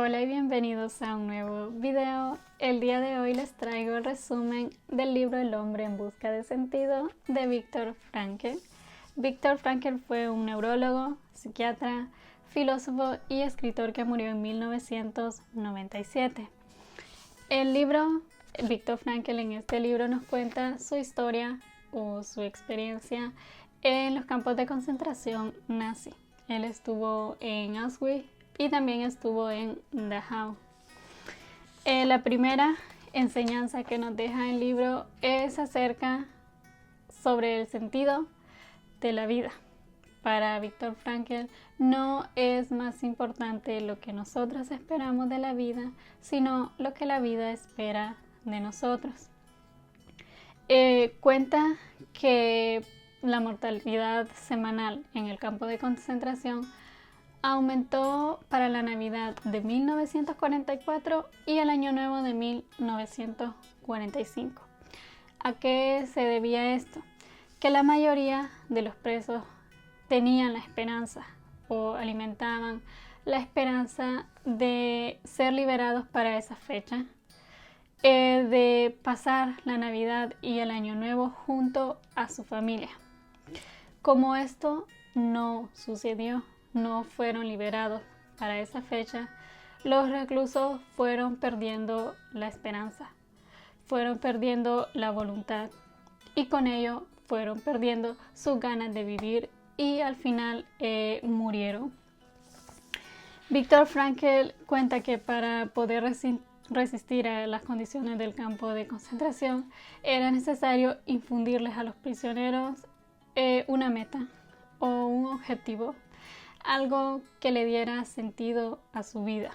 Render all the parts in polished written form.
Hola y bienvenidos a un nuevo video. El día de hoy les traigo el resumen del libro El hombre en busca de sentido de Viktor Frankl. Viktor Frankl fue un neurólogo, psiquiatra, filósofo y escritor que murió en 1997. Viktor Frankl en este libro nos cuenta su historia o su experiencia en los campos de concentración nazi. Él estuvo en Auschwitz y también estuvo en Dachau. La primera enseñanza que nos deja el libro es acerca sobre el sentido de la vida. Para Viktor Frankl no es más importante lo que nosotros esperamos de la vida, sino lo que la vida espera de nosotros. Cuenta que la mortalidad semanal en el campo de concentración aumentó para la Navidad de 1944 y el Año Nuevo de 1945. ¿A qué se debía esto? Que la mayoría de los presos tenían la esperanza o alimentaban la esperanza de ser liberados para esa fecha, de pasar la Navidad y el Año Nuevo junto a su familia. Como esto no sucedió, no fueron liberados para esa fecha, los reclusos fueron perdiendo la esperanza, fueron perdiendo la voluntad y con ello fueron perdiendo sus ganas de vivir y al final murieron. Viktor Frankl cuenta que para poder resistir a las condiciones del campo de concentración era necesario infundirles a los prisioneros una meta o un objetivo, algo que le diera sentido a su vida,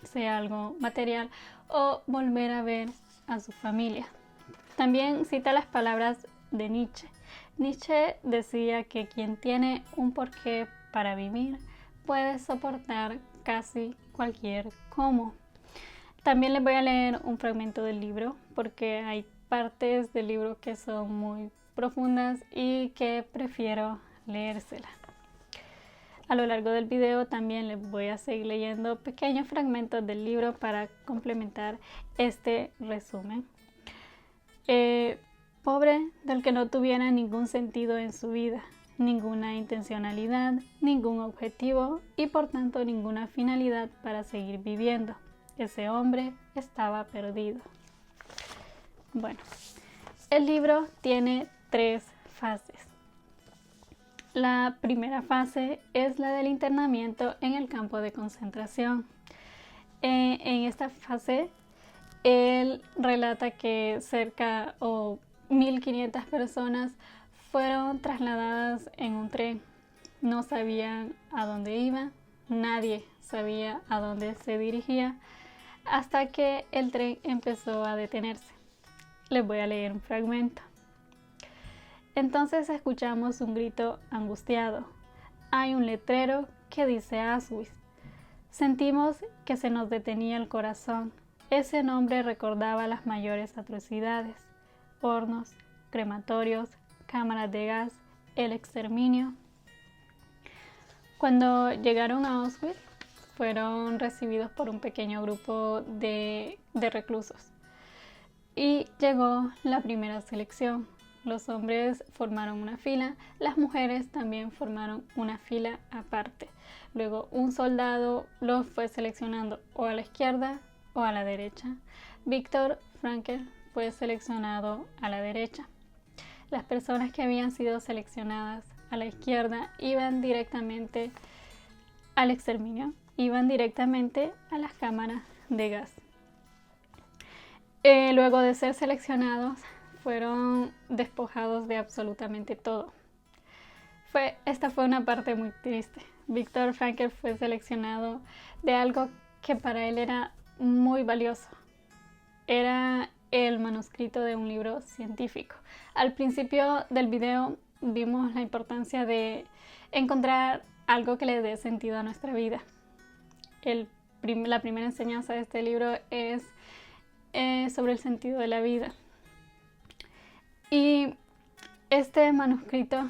sea algo material o volver a ver a su familia. También cita las palabras de Nietzsche. Nietzsche decía que quien tiene un porqué para vivir puede soportar casi cualquier cómo. También les voy a leer un fragmento del libro porque hay partes del libro que son muy profundas y que prefiero leérselas. A lo largo del video también les voy a seguir leyendo pequeños fragmentos del libro para complementar este resumen. Pobre del que no tuviera ningún sentido en su vida, ninguna intencionalidad, ningún objetivo y por tanto ninguna finalidad para seguir viviendo. Ese hombre estaba perdido. Bueno, el libro tiene 3 fases. La primera fase es la del internamiento en el campo de concentración. En esta fase, él relata que cerca o 1.500 personas fueron trasladadas en un tren. No sabían a dónde iban, nadie sabía a dónde se dirigía, hasta que el tren empezó a detenerse. Les voy a leer un fragmento. Entonces escuchamos un grito angustiado. Hay un letrero que dice Auschwitz. Sentimos que se nos detenía el corazón. Ese nombre recordaba las mayores atrocidades: hornos, crematorios, cámaras de gas, el exterminio. Cuando llegaron a Auschwitz, fueron recibidos por un pequeño grupo de reclusos. Y llegó la primera selección. Los hombres formaron una fila, las mujeres también formaron una fila aparte. Luego un soldado los fue seleccionando o a la izquierda o a la derecha. Viktor Frankl fue seleccionado a la derecha. Las personas que habían sido seleccionadas a la izquierda iban directamente al exterminio, iban directamente a las cámaras de gas. Luego de ser seleccionados, fueron despojados de absolutamente todo. Esta fue una parte muy triste. Viktor Frankl fue seleccionado de algo que para él era muy valioso. Era el manuscrito de un libro científico. Al principio del video vimos la importancia de encontrar algo que le dé sentido a nuestra vida. La primera enseñanza de este libro es sobre el sentido de la vida. Y este manuscrito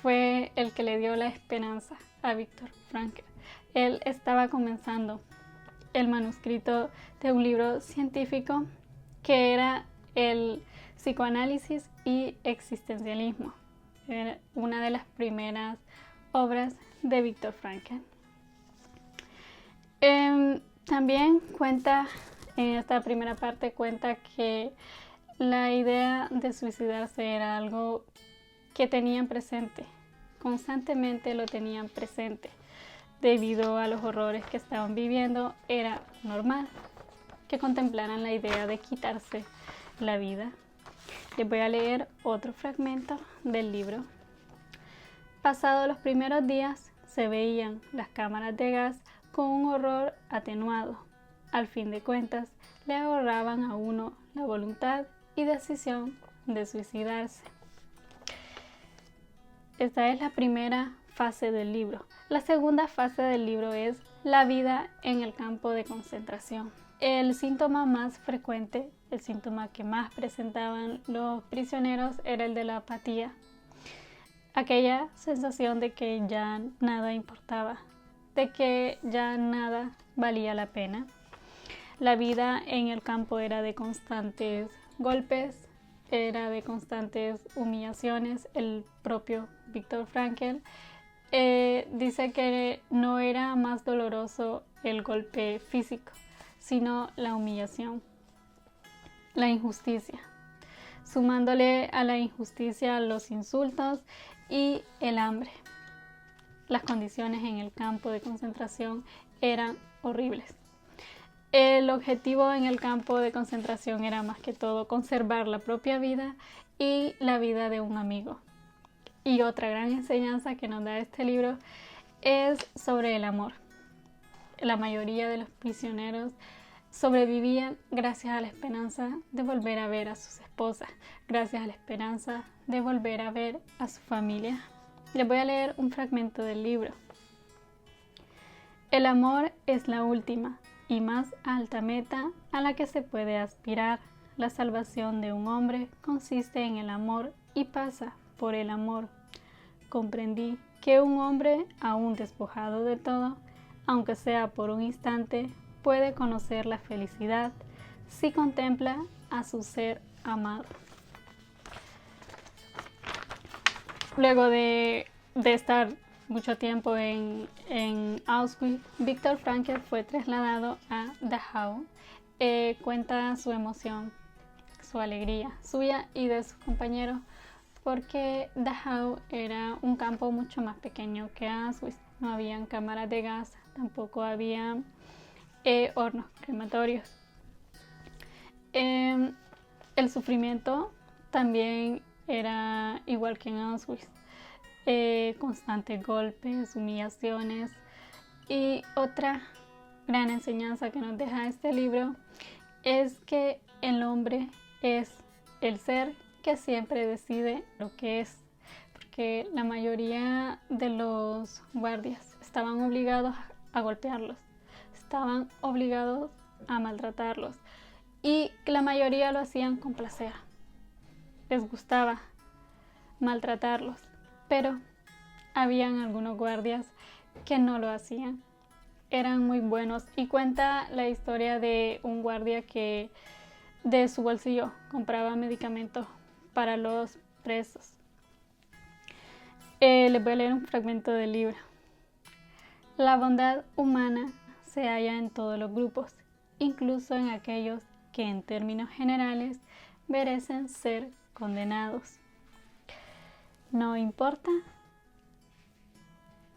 fue el que le dio la esperanza a Viktor Frankl. Él estaba comenzando el manuscrito de un libro científico que era el psicoanálisis y existencialismo. Era una de las primeras obras de Viktor Frankl. También cuenta, en esta primera parte cuenta que la idea de suicidarse era algo que tenían presente, constantemente lo tenían presente. Debido a los horrores que estaban viviendo, era normal que contemplaran la idea de quitarse la vida. Les voy a leer otro fragmento del libro. Pasados los primeros días, se veían las cámaras de gas con un horror atenuado. Al fin de cuentas, le ahorraban a uno la voluntad y decisión de suicidarse. Esta es la primera fase del libro. La segunda fase del libro es la vida en el campo de concentración. El síntoma más frecuente, el síntoma que más presentaban los prisioneros era el de la apatía. Aquella sensación de que ya nada importaba, de que ya nada valía la pena. La vida en el campo era de constantes golpes, era de constantes humillaciones. El propio Viktor Frankl dice que no era más doloroso el golpe físico, sino la humillación, la injusticia, sumándole a la injusticia los insultos y el hambre. Las condiciones en el campo de concentración eran horribles. El objetivo en el campo de concentración era más que todo conservar la propia vida y la vida de un amigo. Y otra gran enseñanza que nos da este libro es sobre el amor. La mayoría de los prisioneros sobrevivían gracias a la esperanza de volver a ver a sus esposas, gracias a la esperanza de volver a ver a su familia. Les voy a leer un fragmento del libro. El amor es la última y más alta meta a la que se puede aspirar. La salvación de un hombre consiste en el amor y pasa por el amor. Comprendí que un hombre, aún despojado de todo, aunque sea por un instante, puede conocer la felicidad si contempla a su ser amado. Luego de estar mucho tiempo en Auschwitz, Viktor Frankl fue trasladado a Dachau. Cuenta su emoción, su alegría, suya y de sus compañeros, porque Dachau era un campo mucho más pequeño que Auschwitz. No habían cámaras de gas, tampoco había hornos crematorios. El sufrimiento también era igual que en Auschwitz. Constantes golpes, humillaciones. Y otra gran enseñanza que nos deja este libro es que el hombre es el ser que siempre decide lo que es, porque la mayoría de los guardias estaban obligados a golpearlos, estaban obligados a maltratarlos, y la mayoría lo hacían con placer, les gustaba maltratarlos, pero habían algunos guardias que no lo hacían, eran muy buenos. Y cuenta la historia de un guardia que de su bolsillo compraba medicamentos para los presos. Les voy a leer un fragmento del libro. La bondad humana se halla en todos los grupos, incluso en aquellos que en términos generales merecen ser condenados. No importa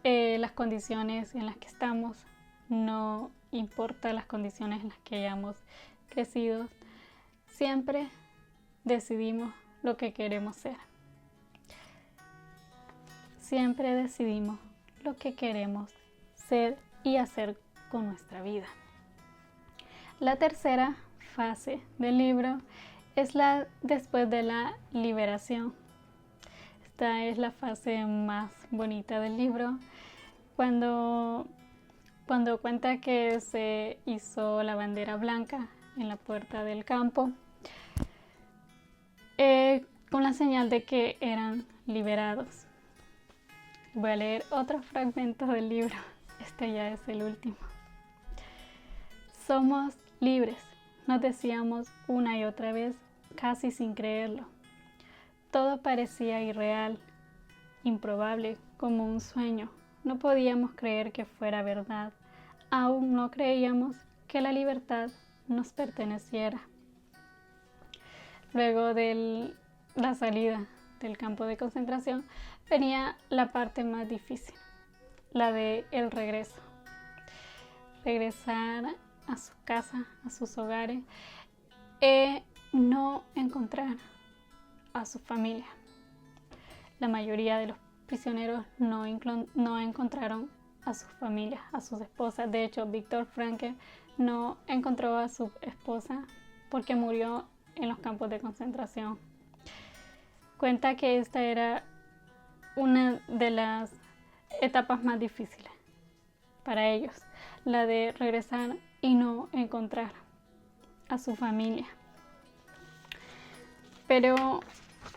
las condiciones en las que estamos, no importa las condiciones en las que hayamos crecido, siempre decidimos lo que queremos ser. Siempre decidimos lo que queremos ser y hacer con nuestra vida. La tercera fase del libro es la después de la liberación. Esta es la fase más bonita del libro, cuando cuenta que se hizo la bandera blanca en la puerta del campo, con la señal de que eran liberados. Voy a leer otro fragmento del libro, este ya es el último. Somos libres, nos decíamos una y otra vez, casi sin creerlo. Todo parecía irreal, improbable, como un sueño. No podíamos creer que fuera verdad. Aún no creíamos que la libertad nos perteneciera. Luego de la salida del campo de concentración venía la parte más difícil, la de el regreso. Regresar a su casa, a sus hogares, no encontrar a su familia. La mayoría de los prisioneros no encontraron a sus familias, a sus esposas. De hecho, Viktor Frankl no encontró a su esposa porque murió en los campos de concentración. Cuenta que esta era una de las etapas más difíciles para ellos, la de regresar y no encontrar a su familia. Pero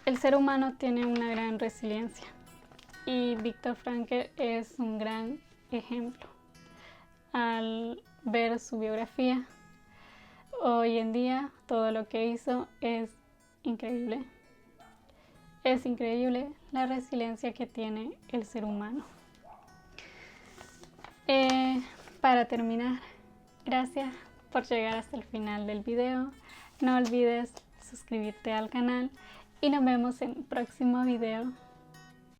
el ser humano tiene una gran resiliencia y Viktor Frankl es un gran ejemplo. Al ver su biografía, hoy en día todo lo que hizo es increíble. Es increíble la resiliencia que tiene el ser humano. Para terminar, gracias por llegar hasta el final del video. No olvides suscribirte al canal y nos vemos en el próximo video.